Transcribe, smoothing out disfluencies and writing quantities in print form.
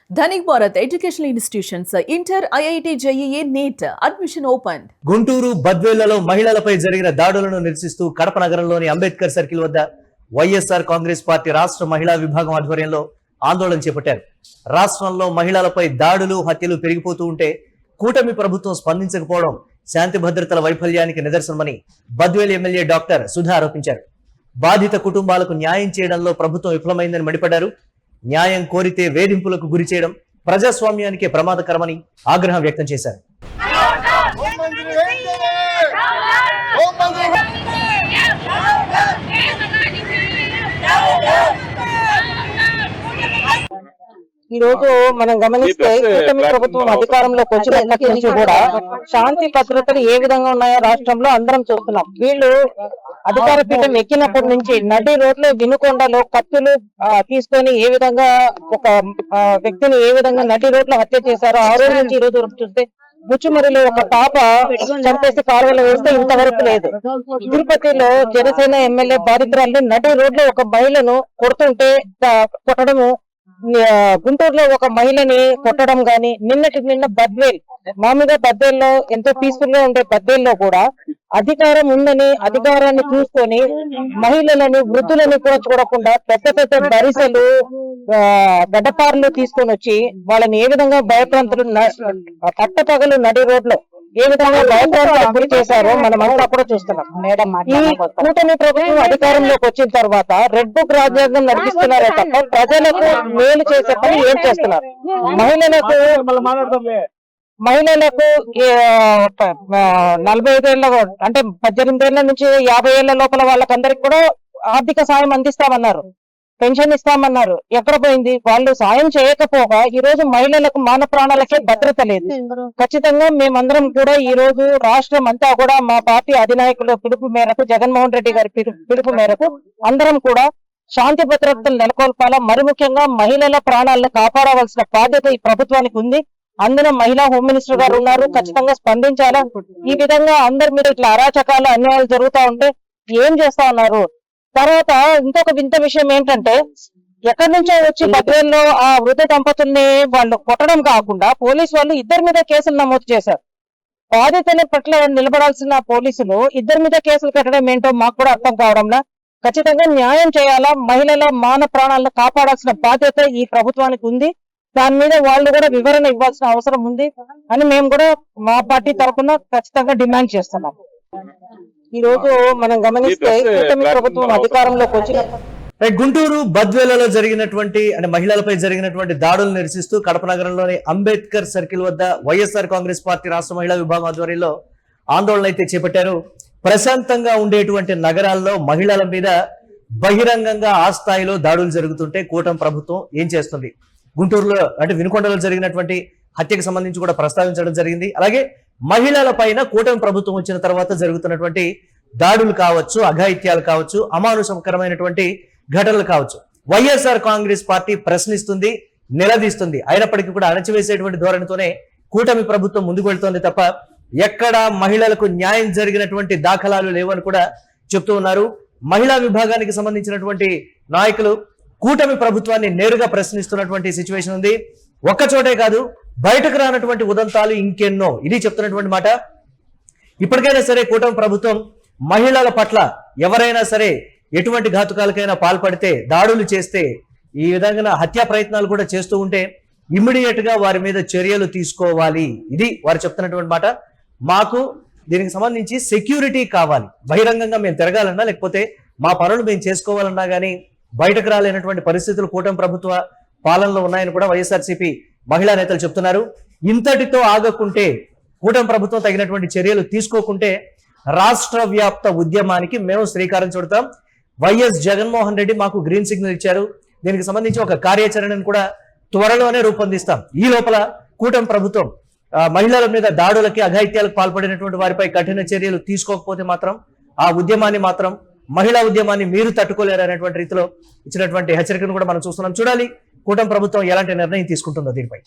Dhanik Bharat educational institutions inter IIT JEE NEET admission open. Guntur బద్వేళ్లలో మహిళలపై జరిగిన దాడులను నిరసిస్తూ కడప నగరంలోని అంబేద్కర్ సర్కిల్ వద్ద వైఎస్ఆర్ కాంగ్రెస్ పార్టీ రాష్ట్ర మహిళా విభాగం ఆధ్వర్యంలో ఆందోళన చేపట్టారు. రాష్ట్రంలో మహిళలపై దాడులు హత్యలు పెరిగిపోతూ ఉంటే కూటమి ప్రభుత్వం స్పందించకపోవడం శాంతి భద్రతల వైఫల్యానికి నిదర్శనమని బద్వేల్ ఎమ్మెల్యే డాక్టర్ సుధా ఆరోపించారు. బాధిత కుటుంబాలకు న్యాయం చేయడంలో ప్రభుత్వం విఫలమైందని మండిపడ్డారు. న్యాయం కోరితే వేధింపులకు గురి చేయడం ప్రజాస్వామ్యానికే ప్రమాదకరమని ఆగ్రహం వ్యక్తం చేశారు. ఈ రోజు మనం గమనిస్తే కూటమి ప్రభుత్వం అధికారంలోకి వచ్చినప్పటి నుంచి కూడా శాంతి భద్రతలు ఏ విధంగా ఉన్నాయో రాష్ట్రంలో అందరం చూస్తున్నాం. వీళ్ళు అధికార పీఠం ఎక్కినప్పటి నుంచి నడి రోడ్లు వినుకొండలో కత్తులు తీసుకొని ఏ విధంగా ఒక వ్యక్తిని ఏ విధంగా నడి రోడ్లు హత్య చేశారో ఆ రోజు నుంచి ఈ రోజు చూస్తే ముచ్చుమరిలో ఒక పాప చంపేసి కాలువలో వేస్తే ఇంతవరకు లేదు. తిరుపతిలో జనసేన ఎమ్మెల్యే బాధితురాలు నడి రోడ్లో ఒక మహిళను కొట్టడము, గుంటూరులో ఒక మహిళని కొట్టడం గాని, నిన్న బద్వేల్ మామూలుగా బద్వేల్లో ఎంతో పీస్ఫుల్ గా ఉండే బద్వేల్లో కూడా అధికారం ఉందని అధికారాన్ని చూసుకొని మహిళలని వృద్ధులని కూడా చూడకుండా పెద్ద పెద్ద బరిసెలు గడ్డపార్లు తీసుకొని వచ్చి వాళ్ళని ఏ విధంగా భయప్రాంతులు పట్టపగలు నడి రోడ్లో ఏ విధంగా భయప్రాంతాలకు గురి చేశారో మనం అంతా కూడా చూస్తున్నాం. ఈ కూటమి ప్రభుత్వం అధికారంలోకి వచ్చిన తర్వాత రెడ్ బుక్ రాజ్యాంగం నడిపిస్తున్నారే తప్ప ప్రజలకు మేలు చేసే పని ఏం చేస్తున్నారు? మహిళలకు 45 ఏళ్ళ అంటే 18 ఏళ్ల నుంచి 50 ఏళ్ల లోపల వాళ్ళకందరికి కూడా ఆర్థిక సాయం అందిస్తామన్నారు, పెన్షన్ ఇస్తామన్నారు. ఎక్కడ పోయింది? వాళ్ళు సాయం చేయకపోగా ఈ రోజు మహిళలకు మాన ప్రాణాలకే భద్రత లేదు. ఖచ్చితంగా మేమందరం కూడా ఈ రోజు రాష్ట్రం అంతా కూడా మా పార్టీ అధినాయకుల పిలుపు మేరకు, జగన్మోహన్ రెడ్డి గారి పిలుపు మేరకు అందరం కూడా శాంతి భద్రతలు నెలకొల్పాలా, మరి ముఖ్యంగా మహిళల ప్రాణాలను కాపాడవలసిన బాధ్యత ఈ ప్రభుత్వానికి ఉంది. అందులో మహిళా హోమ్ మినిస్టర్ గారు ఉన్నారు, ఖచ్చితంగా స్పందించాలా. ఈ విధంగా అందరి మీద ఇట్లా అరాచకాలు అన్యాయాలు జరుగుతా ఉంటే ఏం చేస్తా ఉన్నారు? తర్వాత ఇంకొక వింత విషయం ఏంటంటే, ఎక్కడి నుంచో వచ్చి బద్వేల్లో ఆ వృద్ధ దంపతుల్ని వాళ్ళు కొట్టడం కాకుండా పోలీసు వాళ్ళు ఇద్దరి మీద కేసులు నమోదు చేశారు. బాధితుల పట్ల నిలబడాల్సిన పోలీసులు ఇద్దరి మీద కేసులు పెట్టడం ఏంటో మాకు కూడా అర్థం కావడంలా. ఖచ్చితంగా న్యాయం చేయాలా, మహిళల మాన ప్రాణాలను కాపాడాల్సిన బాధ్యత ఈ ప్రభుత్వానికి ఉంది. దాని మీద వాళ్ళు కూడా వివరణ ఇవ్వాల్సిన అవసరం ఉంది అని మేము కూడా మా పార్టీ తరఫున ఖచ్చితంగా డిమాండ్ చేస్తున్నాం. ఈ రోజు మనం గమనిస్తే కూటమి ప్రభుత్వం అధికారంలోకి వచ్చిన గుంటూరు బద్వేలలో జరిగినటువంటి మహిళలపై జరిగినటువంటి దాడులు నిరసిస్తూ కడప నగరంలోని అంబేద్కర్ సర్కిల్ వద్ద వైఎస్ఆర్ కాంగ్రెస్ పార్టీ రాష్ట్ర మహిళా విభాగం ఆధ్వర్యంలో ఆందోళన అయితే చేపట్టారు. ప్రశాంతంగా ఉండేటువంటి నగరాల్లో మహిళల మీద బహిరంగంగా ఆ స్థాయిలో దాడులు జరుగుతుంటే కూటమి ప్రభుత్వం ఏం చేస్తుంది? గుంటూరులో వినుకొండలో జరిగినటువంటి హత్యకు సంబంధించి కూడా ప్రస్తావించడం జరిగింది. అలాగే మహిళల పైన కూటమి ప్రభుత్వం వచ్చిన తర్వాత జరుగుతున్నటువంటి దాడులు కావచ్చు, అఘాయిత్యాలు కావచ్చు, అమానుషకరమైనటువంటి ఘటనలు కావచ్చు, వైఎస్ఆర్ కాంగ్రెస్ పార్టీ ప్రశ్నిస్తుంది, నిలదీస్తుంది. అయినప్పటికీ కూడా అణచివేసేటువంటి ధోరణితోనే కూటమి ప్రభుత్వం ముందుకు వెళ్తోంది తప్ప ఎక్కడ మహిళలకు న్యాయం జరిగినటువంటి దాఖలాలు లేవని కూడా చెప్తూ ఉన్నారు. మహిళా విభాగానికి సంబంధించినటువంటి నాయకులు కూటమి ప్రభుత్వాన్ని నేరుగా ప్రశ్నిస్తున్నటువంటి సిచ్యువేషన్ ఉంది. ఒక్కచోటే కాదు, బయటకు రానటువంటి ఉదంతాలు ఇంకెన్నో. ఇది చెప్తున్నటువంటి మాట. ఇప్పటికైనా సరే కూటమి ప్రభుత్వం మహిళల పట్ల ఎవరైనా సరే ఎటువంటి ఘాతుకాలకైనా పాల్పడితే, దాడులు చేస్తే, ఈ విధంగా హత్యా ప్రయత్నాలు కూడా చేస్తూ ఉంటే ఇమ్మీడియట్ గా వారి మీద చర్యలు తీసుకోవాలి. ఇది వారు చెప్తున్నటువంటి మాట. మాకు దీనికి సంబంధించి సెక్యూరిటీ కావాలి. బహిరంగంగా మేము తిరగాలన్నా లేకపోతే మా పనులు మేము చేసుకోవాలన్నా కానీ బయటకు రాలేనటువంటి పరిస్థితులు కూటమి ప్రభుత్వ పాలనలో ఉన్నాయని కూడా వైఎస్ఆర్సీపీ మహిళా నేతలు చెప్తున్నారు. ఇంతటితో ఆగకుంటే, కూటమి ప్రభుత్వం తగినటువంటి చర్యలు తీసుకోకుంటే రాష్ట్ర వ్యాప్త ఉద్యమానికి మేము శ్రీకారం చుడతాం. వైఎస్ జగన్మోహన్ రెడ్డి మాకు గ్రీన్ సిగ్నల్ ఇచ్చారు. దీనికి సంబంధించి ఒక కార్యాచరణను కూడా త్వరలోనే రూపొందిస్తాం. ఈ లోపల కూటమి ప్రభుత్వం మహిళల మీద దాడులకి, అఘాయిత్యాలకు పాల్పడినటువంటి వారిపై కఠిన చర్యలు తీసుకోకపోతే మాత్రం ఆ ఉద్యమాన్ని మహిళా ఉద్యమాన్ని మీరు తట్టుకోలేరు అనేటువంటి రీతిలో ఇచ్చినటువంటి హెచ్చరికను కూడా మనం చూస్తున్నాం. చూడాలి కూటమి ప్రభుత్వం ఎలాంటి నిర్ణయం తీసుకుంటుందో దీనిపై.